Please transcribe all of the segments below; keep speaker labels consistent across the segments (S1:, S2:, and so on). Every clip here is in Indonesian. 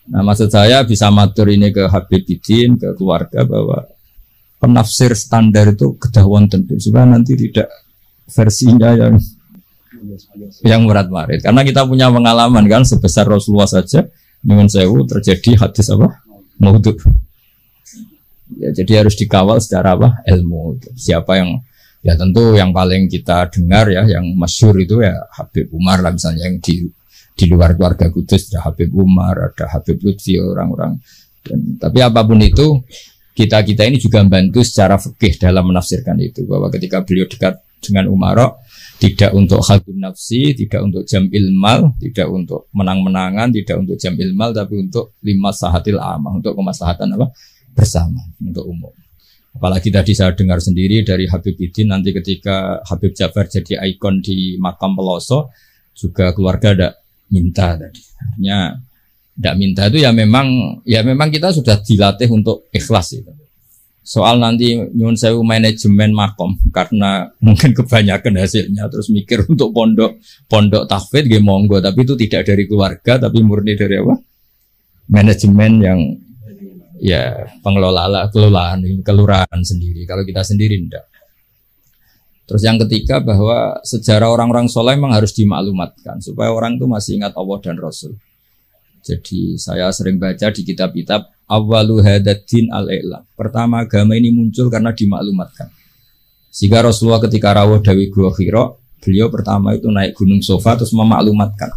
S1: Nah maksud saya bisa matur ini ke Habib Bidin, ke keluarga bahwa penafsir standar itu kedah wonten supaya nanti tidak versinya yang berat marit. Karena kita punya pengalaman kan sebesar Rasulullah saja nyuwun sewu terjadi hadis apa? Maudhu. Ya jadi harus dikawal secara apa? Ilmu. Siapa yang ya tentu yang paling kita dengar ya yang masyhur itu ya Habib Umar lah misalnya yang di luar keluarga Kudus ada Habib Umar, ada Habib Lutfi orang-orang. Tapi apapun itu kita ini juga membantu secara fikih dalam menafsirkan itu bahwa ketika beliau dekat dengan Umarok tidak untuk hadun nafsi, tidak untuk jam'il mal, tidak untuk menang-menangan, tidak untuk jam'il mal, tapi untuk limaslahatil amah, untuk kemaslahatan apa bersama, untuk umum. Apalagi tadi saya dengar sendiri dari Habib Bidin nanti ketika Habib Ja'far jadi ikon di makam Peloso juga keluarga ada minta tadi. Artinya tidak minta itu ya memang kita sudah dilatih untuk ikhlas itu. Soal nanti nyuwun sewu manajemen makom karena mungkin kebanyakan hasilnya terus mikir untuk pondok tahfidz nggih monggo tapi itu tidak dari keluarga tapi murni dari apa? Manajemen yang ya pengelola kelurahan sendiri. Kalau kita sendiri enggak. Terus yang ketiga bahwa sejarah orang-orang soleh memang harus dimaklumatkan supaya orang itu masih ingat Allah dan Rasul. Jadi saya sering baca di kitab-kitab awwalu hadaddin al-i'lam. Pertama agama ini muncul karena dimaklumatkan. Sehingga Rasulullah ketika rawuh Dawi Gua Hira, beliau pertama itu naik gunung Sofa terus memaklumatkan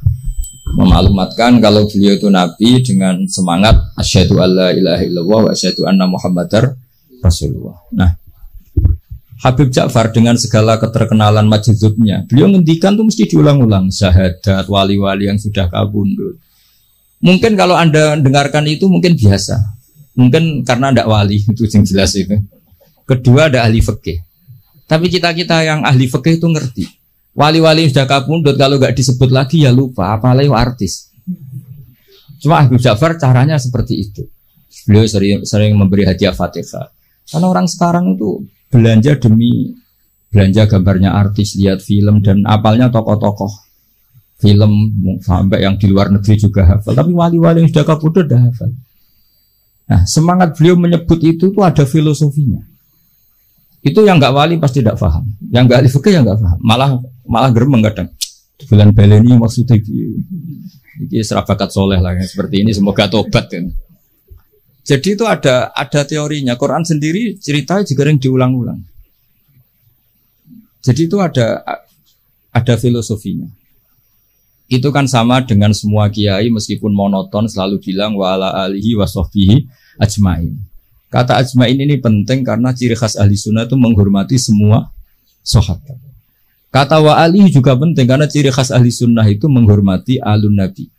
S1: kalau beliau itu nabi dengan semangat asyhadu alla ilaha illallah wa asyhadu anna muhammadar rasulullah. Nah, Habib Ja'far dengan segala keterkenalan majdzubnya, beliau ngendikan tuh mesti diulang-ulang syahadat wali-wali yang sudah kabundut. Mungkin kalau Anda dengarkan itu mungkin biasa. Mungkin karena ada wali itu yang jelas itu. Kedua ada ahli fikih. Tapi kita yang ahli fikih itu ngerti. Wali-wali yang sudah kabundut kalau nggak disebut lagi ya lupa, apalagi artis. Cuma Habib Ja'far caranya seperti itu. Beliau sering memberi hadiah Fatihah. Karena orang sekarang itu belanja demi belanja gambarnya artis, lihat film dan apalnya tokoh-tokoh film sampai yang di luar negeri juga hafal. Tapi wali-wali yang sudah kabudut dah hafal. Nah, semangat beliau menyebut itu tuh ada filosofinya. Itu yang nggak wali pasti tidak paham, yang nggak ahli fikih yang nggak paham, malah geremeng kadang. Bulan baleni maksudnya ini serabakat soleh lah yang seperti ini semoga tobat kan. Jadi itu ada teorinya. Quran sendiri ceritanya juga yang diulang-ulang. Jadi itu ada filosofinya. Itu kan sama dengan semua kiai meskipun monoton selalu bilang wa ala alihi wa sahbihi ajmain. Kata ajmain ini penting karena ciri khas ahli sunnah itu menghormati semua sahabat. Kata wa alihi juga penting karena ciri khas ahli sunnah itu menghormati alun nabi.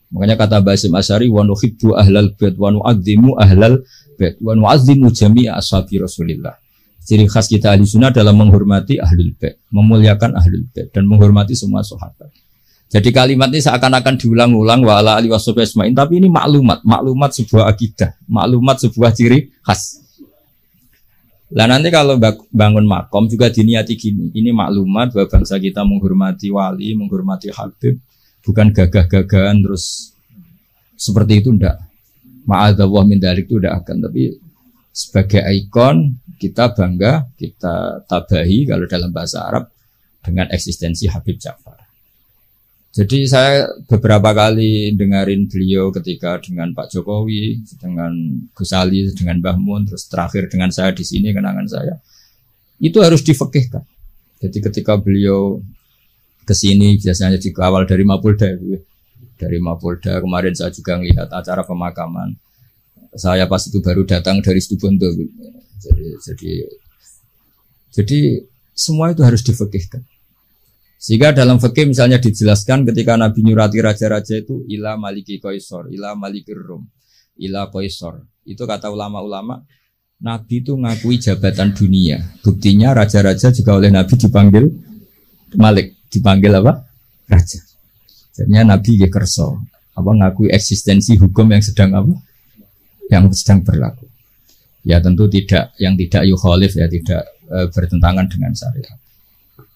S1: Makanya kata Basim Asy'ari wa nuhibbu ahlal bait wa nu'azzimu ahlal bait wa nu'azzimu jami'a ashabi Rasulillah. Ciri khas kita ahli sunnah dalam menghormati ahlul bait, memuliakan ahlul bait dan menghormati semua sahabat. Jadi kalimat ini seakan-akan diulang-ulang wa ala alihi washabihi ajmain, tapi ini maklumat sebuah akidah, maklumat sebuah ciri khas. Lah nanti kalau bangun makom juga diniati gini, ini maklumat bahwa bangsa kita menghormati wali, menghormati habib, bukan gagah-gagahan terus seperti itu enggak. Ma'adzallah min dzalik itu enggak akan, tapi sebagai ikon kita bangga, kita tabahi kalau dalam bahasa Arab dengan eksistensi Habib Ja'far. Jadi saya beberapa kali dengarin beliau ketika dengan Pak Jokowi, dengan Gus Ali, dengan Mbah Mun, terus terakhir dengan saya di sini kenangan saya. Itu harus difekihkan. Jadi ketika beliau ke sini biasanya dikawal dari Mapolda. Dari Mapolda kemarin saya juga melihat acara pemakaman. Saya pas itu baru datang dari Situbondo. Jadi semua itu harus difekihkan. Sehingga dalam fikih misalnya dijelaskan ketika Nabi nyurati raja-raja itu ila maliki qaisar, ila malikir rum, ila qaisar. Itu kata ulama-ulama, Nabi itu ngakui jabatan dunia. Buktinya raja-raja juga oleh Nabi dipanggil malik, dipanggil apa? Raja. Jadinya Nabi kerso, apa ngakui eksistensi hukum yang sedang apa? Yang sedang berlaku. Ya tentu tidak, yang tidak yukhalif ya tidak bertentangan dengan syariat.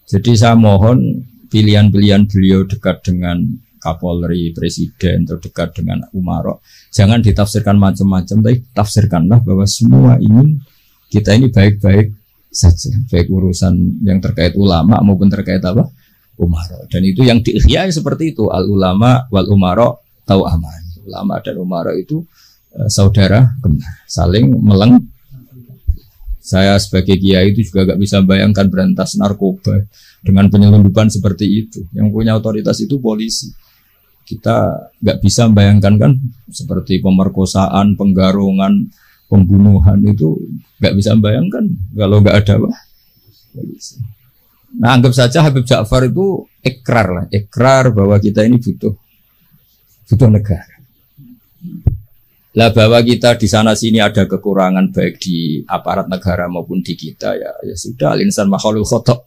S1: Jadi saya mohon pilihan-pilihan beliau dekat dengan Kapolri, Presiden, terdekat dengan umara. Jangan ditafsirkan macam-macam, tapi tafsirkanlah bahwa semua ingin kita ini baik-baik saja, baik urusan yang terkait ulama maupun terkait apa umara. Dan itu yang diihyai seperti itu, al ulama wal umara tau aman. Ulama dan umara itu saudara kembar, saling meleng. Saya sebagai kiai itu juga gak bisa bayangkan berantas narkoba dengan penyelundupan seperti itu. Yang punya otoritas itu polisi. Kita gak bisa bayangkan kan seperti pemerkosaan, penggarungan, pembunuhan itu gak bisa bayangkan kalau gak ada apa? Polisi. Nah, anggap saja Habib Ja'far itu ikrar bahwa kita ini butuh negara. Lah bahwa kita di sana sini ada kekurangan baik di aparat negara maupun di kita ya sudah al-insan makhluk khotok.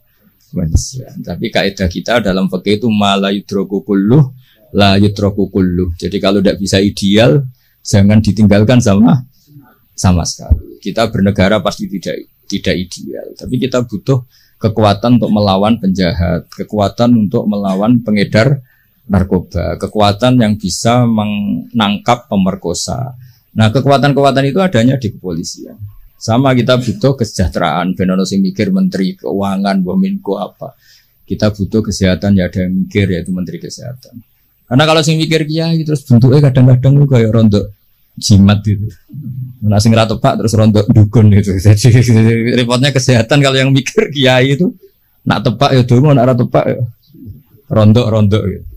S1: Tapi kaidah kita dalam fikih itu la yudraku kulluh la yudraku kulluh. Jadi kalau tidak bisa ideal jangan ditinggalkan sama sekali. Kita bernegara pasti tidak ideal, tapi kita butuh kekuatan untuk melawan penjahat, kekuatan untuk melawan pengedar narkoba, kekuatan yang bisa menangkap pemerkosa. Nah, kekuatan-kekuatan itu adanya di kepolisian. Sama kita butuh kesejahteraan, benono sing mikir menteri keuangan, Bominko apa. Kita butuh kesehatan ya ada yang mikir yaitu menteri kesehatan. Karena kalau sing mikir kiai terus bentuknya kadang-kadang juga kayak rontok jimat gitu. Nah, sing ra tepak terus rontok dukun gitu. Jadi repotnya kesehatan kalau yang mikir kiai itu nak tepak ya dongo, nak ra tepak ya rontok gitu.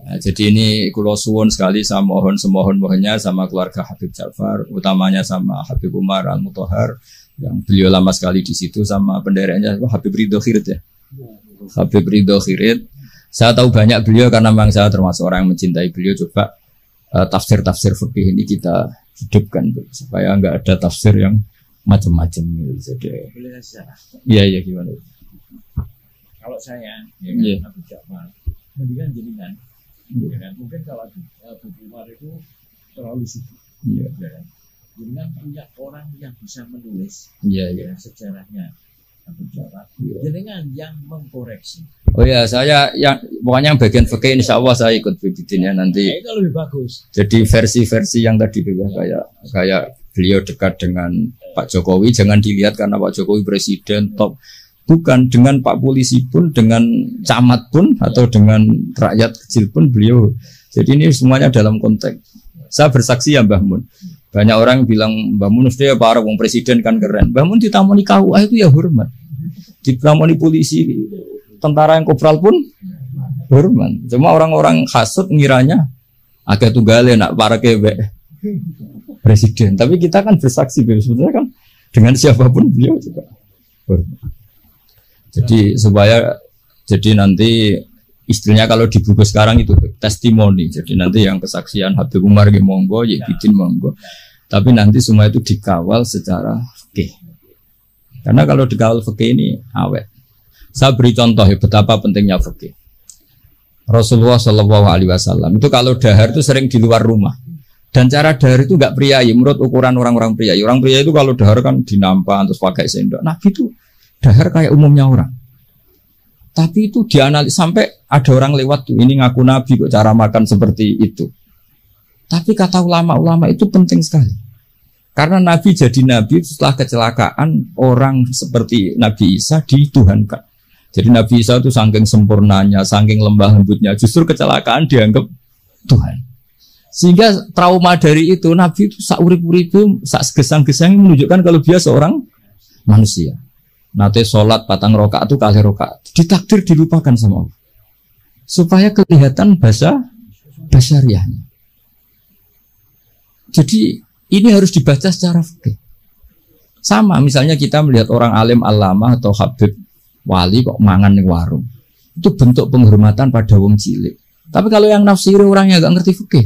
S1: Nah, jadi ini kula suwun sekali saya mohon semohon-mohonnya sama keluarga Habib Ja'far, utamanya sama Habib Umar Al-Mutahhar yang beliau lama sekali di situ, sama pendereknya Habib Ridho Khirit ya. Habib Ridho Khirit. Saya tahu banyak beliau karena memang saya termasuk orang yang mencintai beliau. Coba tafsir-tafsir fikih ini kita hidupkan supaya enggak ada tafsir yang macam-macam gitu. Jadi iya gimana?
S2: Kalau saya ya Habib Ja'far mendingan jenengan. Ya, mungkin kalau Abu Umar itu terlalu sibuk. Ya. Jadi kan punya orang yang bisa menulis sejarahnya Abu Ja'far. Jadi kan yang mengkoreksi.
S1: Oh ya, saya yang pokoknya yang bagian fikih insya Allah saya ikut bikinnya nanti.
S2: Itu lebih bagus.
S1: Jadi versi-versi yang tadi juga kayak beliau dekat dengan Pak Jokowi, jangan dilihat karena Pak Jokowi presiden top. Bukan, dengan Pak Polisi pun, dengan camat pun, atau dengan rakyat kecil pun beliau. Jadi ini semuanya dalam konteks. Saya bersaksi ya Mbah Mun. Banyak orang bilang Mbah Mun sudah para wong presiden kan keren. Mbah Mun ditamoni KUA itu ya hormat. Ditamoni polisi, tentara yang kopral pun hormat. Cuma orang-orang hasut ngiranya agak tunggale nak para kebek presiden. Tapi kita kan bersaksi sebenarnya kan dengan siapapun beliau juga hormat. Jadi nanti istilahnya kalau di buku sekarang itu testimoni. Jadi nanti yang kesaksian Habib Umar ke monggo, bikin monggo. Tapi nanti semua itu dikawal secara fikih. Karena kalau dikawal fikih ini awet. Saya beri contoh ya betapa pentingnya fikih. Rasulullah Shallallahu Alaihi Wasallam itu kalau dahar itu sering di luar rumah. Dan cara dahar itu nggak priayi menurut ukuran orang-orang priayi. Orang priayi itu kalau dahar kan dinampan terus pakai sendok. Nabi itu dahar kayak umumnya orang. Tapi itu dianalisis sampai ada orang lewat tuh ini ngaku Nabi kok cara makan seperti itu. Tapi kata ulama-ulama itu penting sekali. Karena Nabi jadi Nabi setelah kecelakaan orang seperti Nabi Isa dituhankan. Jadi Nabi Isa itu saking sempurnanya, saking lembah lembutnya, justru kecelakaan dianggap Tuhan. Sehingga trauma dari itu Nabi itu sak urip-uripe, sak gesang-gesang menunjukkan kalau dia seorang manusia. Nanti sholat patang rokaat itu kali rokaat ditakdir dilupakan sama Allah supaya kelihatan basyariahnya. Jadi ini harus dibaca secara fikih. Sama misalnya kita melihat orang alim alama atau habib wali kok mangan di warung, itu bentuk penghormatan pada wong cilik. Tapi kalau yang nafsiri orangnya gak ngerti fikih,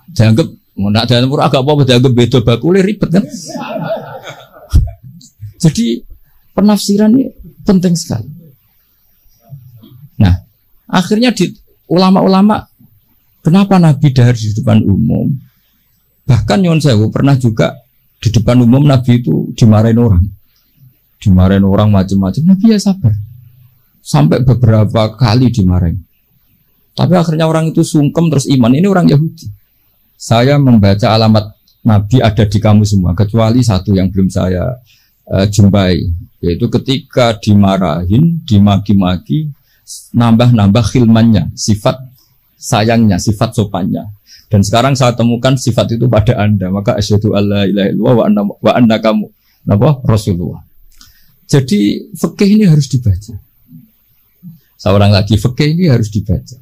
S1: dianggap nak dalam pura agak apa dianggap beda bakule ribet kan. Jadi penafsiran ini penting sekali. Nah, akhirnya di ulama-ulama kenapa Nabi dahar di depan umum? Bahkan Nyon Sewu pernah juga di depan umum Nabi itu dimarahin orang macam-macam. Nabi ya sabar. sampai beberapa kali dimarahin. Tapi akhirnya orang itu sungkem terus iman. Ini orang Yahudi. Saya membaca alamat Nabi ada di kamu semua, kecuali satu yang belum saya jumpai, yaitu ketika dimarahin, dimaki-maki, nambah-nambah khilmannya, sifat sayangnya, sifat sopannya. Dan sekarang saya temukan sifat itu pada Anda, maka asyhadu alla ilaha illallah wa anna kamu Rasulullah. Jadi fikih ini harus dibaca. Seorang lagi fikih ini harus dibaca.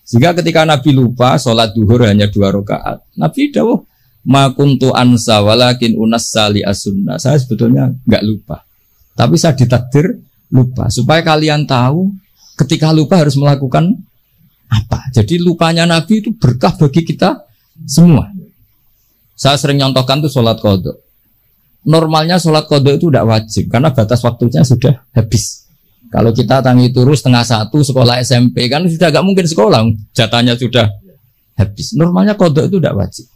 S1: Sehingga ketika Nabi lupa sholat duhur hanya 2 rakaat, Nabi dawuh ma kuntu ansa walakin unassali as-sunnah. Saya sebetulnya enggak lupa, tapi saya ditakdir lupa supaya kalian tahu ketika lupa harus melakukan apa. Jadi lupanya Nabi itu berkah bagi kita semua. Saya sering nyontohkan tuh sholat qadha. Normalnya sholat qadha itu tidak wajib karena batas waktunya sudah habis. Kalau kita tangi turu 12:30 sekolah SMP kan sudah gak mungkin sekolah, jatahnya sudah habis. Normalnya qadha itu tidak wajib.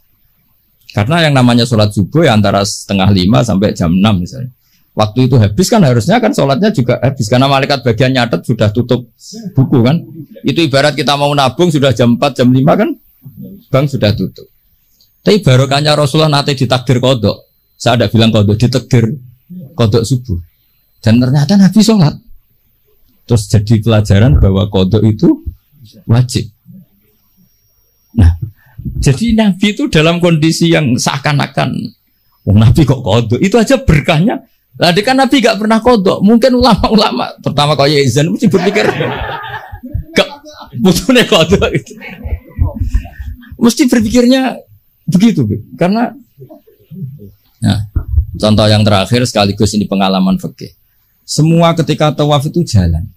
S1: Karena yang namanya sholat subuh ya antara 4:30 sampai jam 6 misalnya. Waktu itu habis kan harusnya kan sholatnya juga habis. Karena malaikat bagian nyatet sudah tutup buku kan. Itu ibarat kita mau nabung sudah jam 4, jam 5 kan bank sudah tutup. Tapi barokahnya Rasulullah nanti ditakdir kodok. Saya ada bilang kodok, ditakdir kodok subuh. Dan ternyata Nabi sholat. Terus jadi pelajaran bahwa kodok itu wajib. Nah, jadi Nabi itu dalam kondisi yang seakan-akan Nabi kok kodok, itu aja berkahnya. Tadi kan Nabi gak pernah kodok. Mungkin ulama-ulama pertama kaya izan mesti berpikir gak butuhnya kodok itu. Mesti berpikirnya begitu, karena nah, contoh yang terakhir sekaligus ini pengalaman fikih. Semua ketika tawaf itu jalan,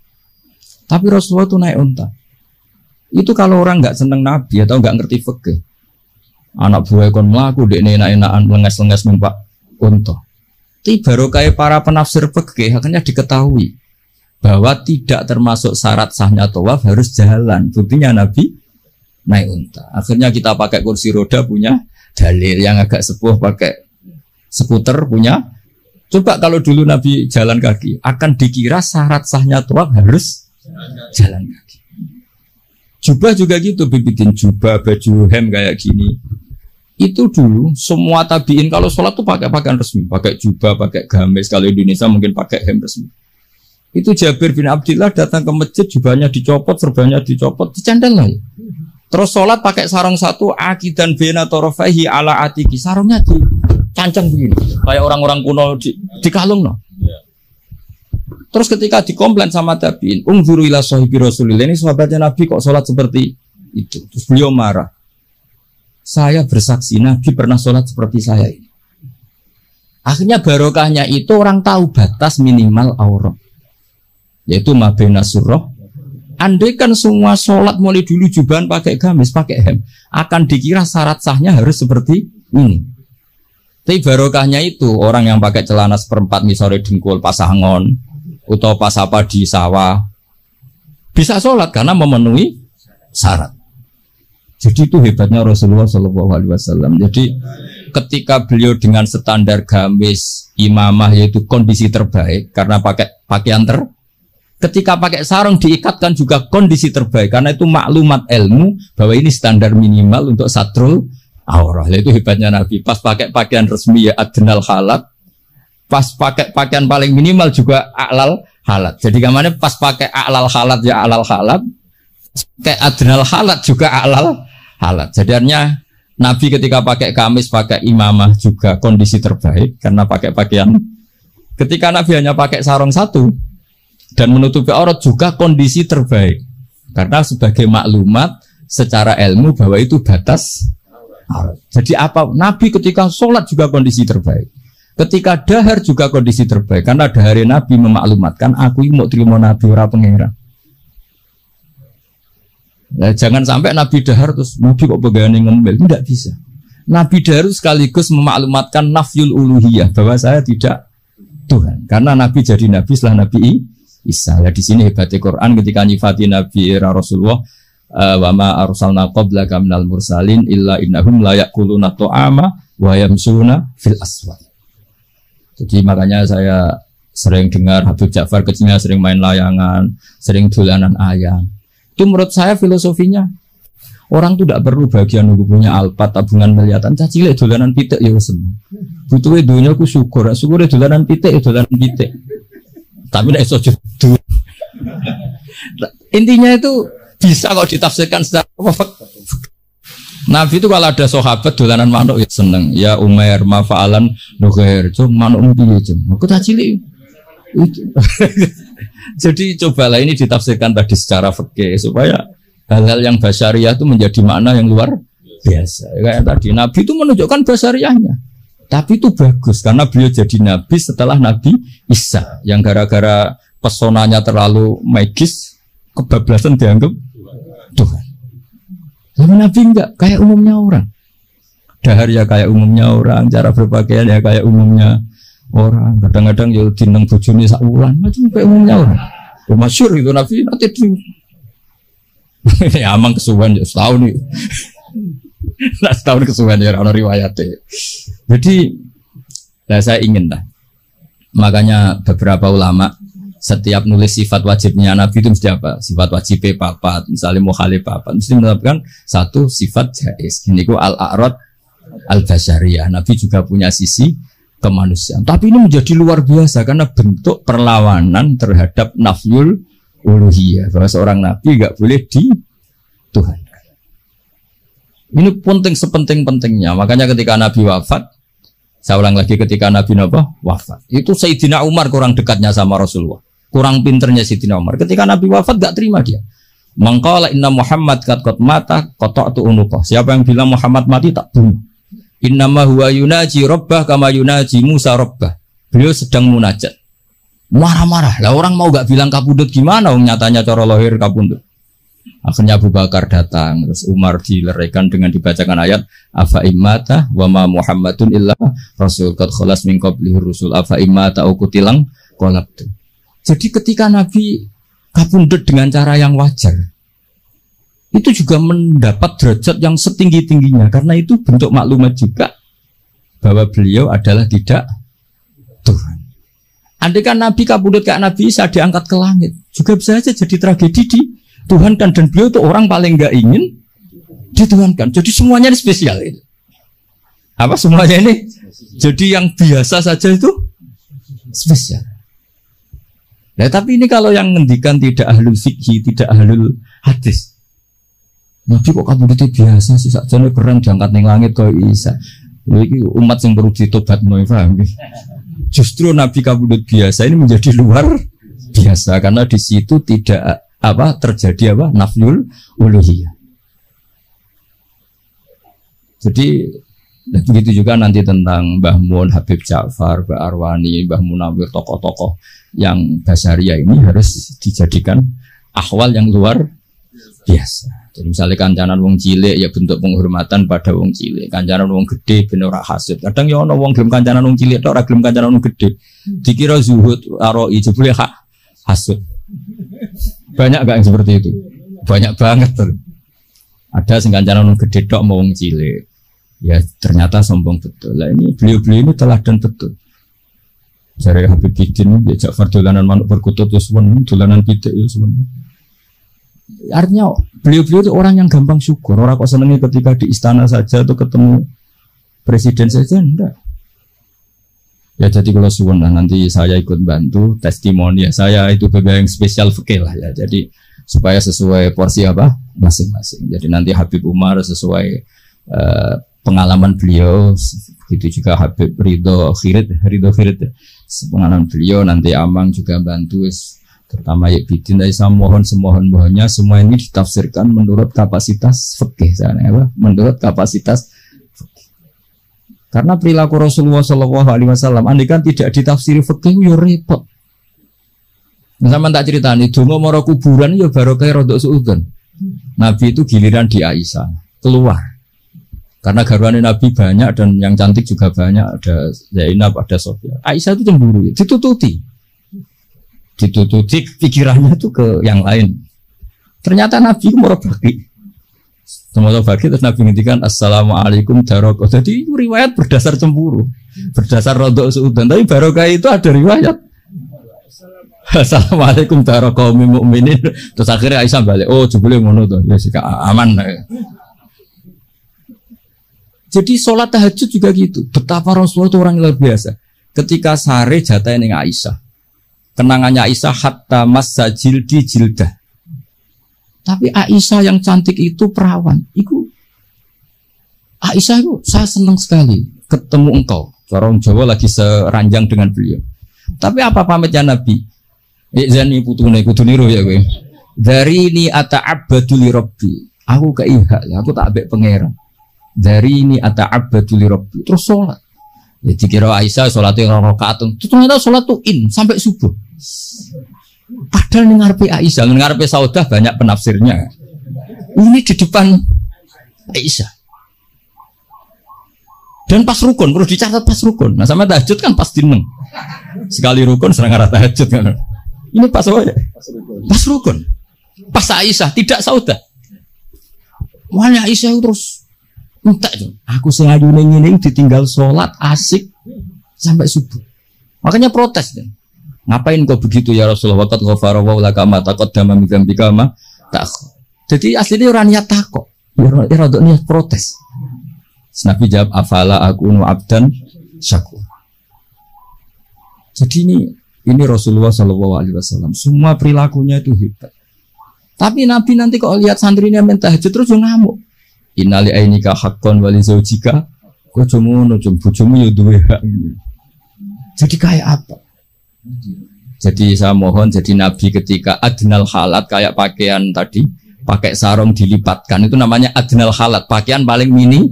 S1: tapi Rasulullah itu naik unta. Itu kalau orang nggak seneng Nabi atau nggak ngerti fikih, anak buah kon melaku dek enak-enakan lenges-lenges numpak unta. Tapi baru kayak para penafsir fikih akhirnya diketahui bahwa tidak termasuk syarat sahnya tawaf harus jalan. Buktinya Nabi naik unta. Akhirnya kita pakai kursi roda punya dalil, yang agak sepuh pakai skuter punya. Coba kalau dulu Nabi jalan kaki, akan dikira syarat sahnya tawaf harus jalan kaki. Jubah juga gitu, bikin jubah, baju hem kayak gini. Itu dulu semua tabiin kalau sholat tuh pakai pakaian resmi, pakai jubah, pakai gamis. Kalau Indonesia mungkin pakai hem resmi. Itu Jabir bin Abdillah datang ke masjid, jubahnya dicopot, serbannya dicopot, dicandal lah. Terus sholat pakai sarung satu, akidan bena torofaihi ala atiki, sarungnya dicancang begini, kayak orang-orang kuno di kalung no. Terus ketika dikomplain sama tabiin, unzuru ila sahibi Rasulillah, ini sahabatnya Nabi kok sholat seperti itu. Terus beliau marah. Saya bersaksi Nabi pernah sholat seperti saya ini. Akhirnya barokahnya itu orang tahu batas minimal aurat, yaitu mabena surah. Andai kan semua sholat mulai dulu jubahan pakai gamis, pakai hem, akan dikira syarat sahnya harus seperti ini. Tapi barokahnya itu orang yang pakai celana 1/4 misalnya dengkul pasangon atau pas apa di sawah bisa sholat karena memenuhi syarat. Jadi itu hebatnya Rasulullah SAW. Jadi ketika beliau dengan standar gamis imamah yaitu kondisi terbaik karena pakai pakaian ketika pakai sarung diikatkan juga kondisi terbaik karena itu maklumat ilmu bahwa ini standar minimal untuk satrul aurah. Itu hebatnya Nabi. Pas pakai pakaian resmi ya adnal halat, pas pakai pakaian paling minimal juga a'lal halat. Jadi kemana pas pakai a'lal halat ya a'lal halat, kayak adnal halat juga a'lal halat. Jadinya Nabi ketika pakai kamis, pakai imamah juga kondisi terbaik karena pakai pakaian. Ketika Nabi hanya pakai sarung satu dan menutupi aurat juga kondisi terbaik karena sebagai maklumat secara ilmu bahwa itu batas aurat. Jadi apa? Nabi ketika sholat juga kondisi terbaik, ketika dahar juga kondisi terbaik karena dahar Nabi memaklumatkan aku mau terima Nabi ora pengira. Nah, jangan sampai Nabi dahar terus Nabi kok begani ngembel, tidak bisa. Nabi dahar sekaligus memaklumatkan nafyul uluhiyah bahwa saya tidak Tuhan karena Nabi jadi Nabi setelah Nabi Isa. Ya di sini hebatnya Quran ketika nyifati Nabi era Rasulullah, wa ma arsalna qablaka minal mursalin illa innahum la yaquluna ta'ama wa yamshuna fil aswaq. Jadi makanya saya sering dengar Habib Ja'far kecilnya sering main layangan, sering dolanan ayam. Itu menurut saya filosofinya orang tuh tidak perlu bagian nunggu punya alpat tabungan miliatan. Cacile dolanan pitik ya seneng. Butuhe donya ku syukur dolanan pitik ya dolanan pitik. Tapi nek iso jodoh. Intinya itu bisa kok ditafsirkan secara Nabi itu kalau ada sahabat dolanan manuk ya seneng. Ya Umair mafa'alan nughair. Manuk piye jem. Aku tak cilik. Jadi cobalah ini ditafsirkan tadi secara fikih supaya hal-hal yang basyariah itu menjadi makna yang luar biasa. Kayak tadi Nabi itu menunjukkan basyariahnya. Tapi itu bagus karena beliau jadi Nabi setelah Nabi Isa yang gara-gara pesonanya terlalu magis kebablasan dianggap Tuhan. Lalu Nabi enggak, kayak umumnya orang. Dahar ya kayak umumnya orang, cara berpakaian ya kayak umumnya orang. Kadang-kadang ya dineng bojone sak wulan, macam kayak umumnya orang. Ya masyhur itu Nabi nanti di ya amang kesuwen ya setahun nih. Nah, setahun kesuwen ya ono riwayate. Jadi saya ingin lah. Makanya beberapa ulama setiap nulis sifat wajibnya Nabi itu mesti apa? Sifat wajibnya papat, misalnya mukhalif papat, mesti menetapkan satu sifat jaiz. Ini ku al-a'rad al-basyariyah. Nabi juga punya sisi kemanusiaan. Tapi ini menjadi luar biasa karena bentuk perlawanan terhadap nafyul uluhiyah. Bahwa seorang Nabi enggak boleh dituhankan. Ini penting sepenting-pentingnya. Makanya ketika Nabi wafat, saya ulang lagi ketika Nabi wafat, itu Sayyidina Umar kurang dekatnya sama Rasulullah. Kurang pinternya Sayyidina Umar. Ketika Nabi wafat gak terima dia. Mangqala inna Muhammad qad mata qata'tu unuqah. Siapa yang bilang Muhammad mati tak bunuh. Innama huwa yunaji rabbah kama yunaji Musa rabbah. Beliau sedang munajat. Marah-marah. Lah orang mau gak bilang kabudut gimana nyatanya cara lahir kabudut. Akhirnya Abu Bakar datang, terus Umar dileraikan dengan dibacakan ayat afa immata wa ma Muhammadun illa rasul qad khalas min qablihi rusul afa immata au kutilang qalabtu. Jadi ketika Nabi kabundut dengan cara yang wajar, itu juga mendapat derajat yang setinggi-tingginya karena itu bentuk maklumat juga bahwa beliau adalah tidak Tuhan. Andai kan Nabi kabundut kayak Nabi Isa diangkat ke langit, juga bisa saja jadi tragedi di Tuhan dan beliau itu orang paling nggak ingin dituhankan. Jadi semuanya ini spesial itu. Apa semuanya ini? Jadi yang biasa saja itu spesial. Nah, tapi ini kalau yang ngendikan tidak ahlul fikih, tidak ahlul hadis. Nabi kok kabudutnya biasa sih, sakjane keren diangkat ning langit kok Isa. Lha iki umat yang perlu ditobatno, paham? Justru Nabi kabudut biasa ini menjadi luar biasa karena di situ tidak terjadi nafyul uluhiyah. Jadi begitu juga nanti tentang Mbah Mun, Habib Ja'far, Mbah Arwani, Mbah Munawir, tokoh-tokoh yang basyariah ini harus dijadikan ahwal yang luar biasa. Jadi misalnya kancanan wong cilik ya bentuk penghormatan pada wong cilik, kancanan wong gede ben ora hasud. Kadang ya ana wong gelem kancanan wong cilik tok ora gelem kancanan wong gede. Dikira zuhud aroi jebule hasud. Banyak gak yang seperti itu? Banyak banget tuh. Ada sing kancanan wong gede tok mau wong cilik. Ya ternyata sombong betul. Lah ini beliau-beliau ini teladan betul. Jare Habib Bidin ya Ja'far dolanan manuk berkutut ya suwen, dolanan pitik ya suwen. Artinya beliau-beliau itu orang yang gampang syukur. Orang kok senengnya ketika di istana saja atau ketemu presiden saja enggak. Ya jadi kalau suwun lah nanti saya ikut bantu testimoni ya saya itu yang spesial fikih lah ya. Jadi supaya sesuai porsi masing-masing. Jadi nanti Habib Umar sesuai pengalaman beliau, begitu juga Habib Ridho Khirid pengalaman beliau, nanti Amang juga bantu, terutama ya Bidin. Saya semohon-mohonnya semua ini ditafsirkan menurut kapasitas fikih sana, menurut kapasitas fikih. Karena perilaku Rasulullah SAW, andai kan tidak ditafsiri fikih, ya repot. Sama tak ceritani, donga mara kuburan ya barokah rodok suudon. Nabi itu giliran di Aisyah keluar. Karena garwane Nabi banyak dan yang cantik juga banyak, ada Zainab, ada Sofia. Aisyah itu cemburu, ditututi pikirannya itu ke yang lain. Ternyata Nabi itu merobaki. Semua bagi terus Nabi ngintikan assalamualaikum darokah. Jadi itu riwayat berdasar cemburu, berdasar rodok suudon. Tapi barokah itu ada riwayat Assalamualaikum daro kaum mukminin. Terus akhirnya Aisyah balik. Oh, jebule ngono to. Ya sik aman. Jadi sholat tahajud juga gitu. Betapa Rasulullah itu orang yang luar biasa. Ketika sare jatah ning Aisyah. Kenangannya Aisyah hatta massa jildi jildah. Tapi Aisyah yang cantik itu perawan. Aisyah itu saya senang sekali ketemu engkau. Orang Jawa lagi seranjang dengan beliau. Tapi apa pamitnya Nabi? Zani putune kudu niru ya kowe. Dari ini ata'abbadu li rabbi. Aku keiha, aku tak ambek pangeran. Dari ini ata'abbadu li rabbi. Terus sholat. Ya dikira Aisyah sholatnya rakaat. Ternyata sholat tuh sampai subuh. Padahal ngarepe Aisyah, ngarepe Saudah banyak penafsirnya. Ini di depan Aisyah. Dan pas rukun, perlu dicatat pas rukun. Nah sama tahajud kan pas dineng. Sekali rukun serang arah tahajud kan. Ini pas apa ya? Pas rukun. Pas Aisyah, tidak Saudah. Wah Aisyah terus entek tuh. Aku sengajune ngene ditinggal sholat asik sampai subuh. Makanya protes deh. Ngapain kau begitu ya Rasulullah? Waqad ghafara wa laka ma taqaddama min dzambika ma tak. Jadi aslinya orang niat takok. Ya rada niat protes. Nabi jawab afala akunu abdan syakur. Jadi ini Rasulullah SAW. Semua perilakunya itu hebat. Tapi Nabi nanti kalau lihat santrinya minta tahajud terus ngamuk. Innali ainika haqqan wali zaujika. Kok cumono bojomu ya duwe hak. Jadi kayak apa? Jadi saya mohon jadi Nabi ketika adnal halat kayak pakaian tadi, pakai sarung dilipatkan itu namanya adnal halat, pakaian paling mini.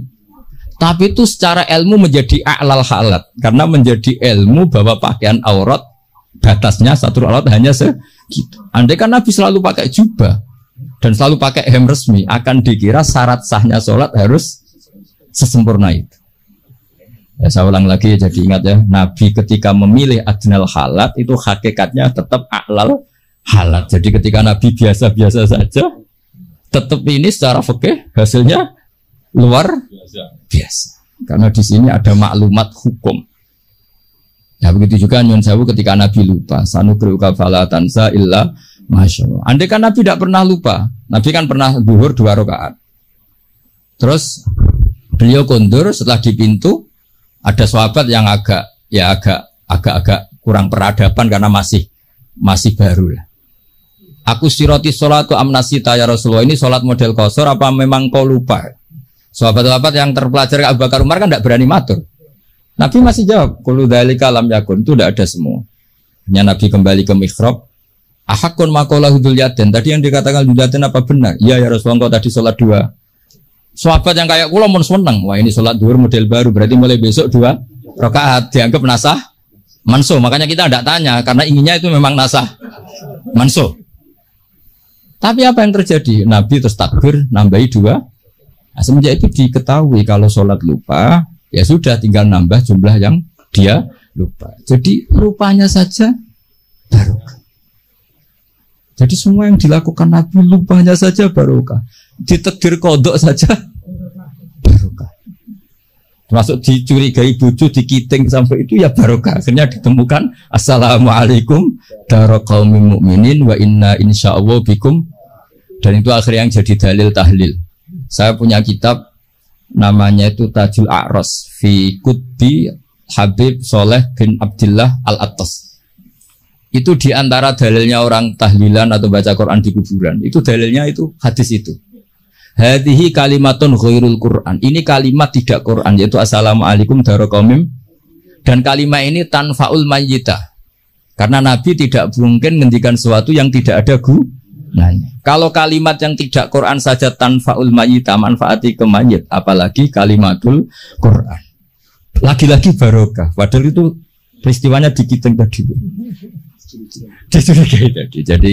S1: Tapi itu secara ilmu menjadi a'lal halat karena menjadi ilmu bahwa pakaian aurat batasnya satu aurat hanya segitu. Andai kan Nabi selalu pakai jubah dan selalu pakai hem resmi, akan dikira syarat sahnya sholat harus sesempurna itu. Ya, saya ulang lagi jadi ingat ya, Nabi ketika memilih adnal halat itu hakikatnya tetap a'lal halat. Jadi ketika Nabi biasa-biasa saja, tetap ini secara fikih hasilnya luar biasa. Karena di sini ada maklumat hukum. Ya begitu juga nyun sewu ketika Nabi lupa. Sanukriuka fala tansa illa masyaallah. Andai kan Nabi tidak pernah lupa. Nabi kan pernah zuhur 2 rakaat. Terus beliau kondur setelah di pintu ada sahabat yang agak kurang peradaban karena masih baru lah. Aku siroti sholatu amnasita ya Rasulullah, ini sholat model qasar apa memang kau lupa? Sahabat-sahabat yang terpelajar Abu Bakar Umar kan tidak berani matur. Nabi masih jawab, kullu dzalika lam yakun, itu tidak ada semua. Hanya Nabi kembali ke mihrab. Ahakun maqalahu dzul yadain. Tadi yang dikatakan dzul yadain apa benar? Iya ya Rasulullah, kau tadi sholat 2. Sahabat yang kayak kula mun seneng. Wah ini sholat duhur model baru, berarti mulai besok 2 rakaat dianggap nasah mansuh. Makanya kita tidak tanya karena inginnya itu memang nasah mansuh. Tapi apa yang terjadi? Nabi terus takbir nambahi 2. Nah, semenjak itu diketahui kalau sholat lupa, ya sudah tinggal nambah jumlah yang dia lupa. Jadi lupanya saja barokah. Jadi semua yang dilakukan Nabi lupanya saja barokah. Ditakdir kodok saja barokah. Termasuk dicurigai bojo, dikiting sampai itu ya barokah. Akhirnya ditemukan assalamualaikum daraqaumin mukminin wa inna insyaallah bikum. Dan itu akhirnya yang jadi dalil tahlil. Saya punya kitab namanya itu Tajul A'ras fi Qutbi Habib Soleh bin Abdillah Al-Attas. Itu diantara dalilnya orang tahlilan atau baca Quran di kuburan. Itu dalilnya itu hadis itu. Hadhihi kalimatun ghairul Quran. Ini kalimat tidak Quran, yaitu assalamualaikum daraqaumim. Dan kalimat ini tanfaul mayyita. Karena Nabi tidak mungkin ngendikan sesuatu yang tidak ada gunanya. Kalau kalimat yang tidak Quran saja tanfaul mayyita, manfaati ke mayit, apalagi kalimatul Quran. Lagi-lagi barokah. Padahal itu peristiwanya dikiting tadi. Dicurigai tadi. Jadi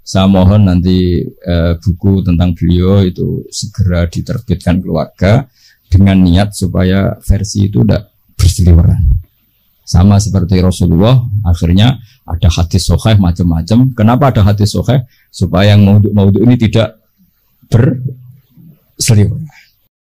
S1: saya mohon nanti buku tentang beliau itu segera diterbitkan keluarga dengan niat supaya versi itu tidak berseliweran. Sama seperti Rasulullah, akhirnya ada hadis sahih macam-macam. Kenapa ada hadis sahih? Supaya yang maudhu ini tidak berseliweran.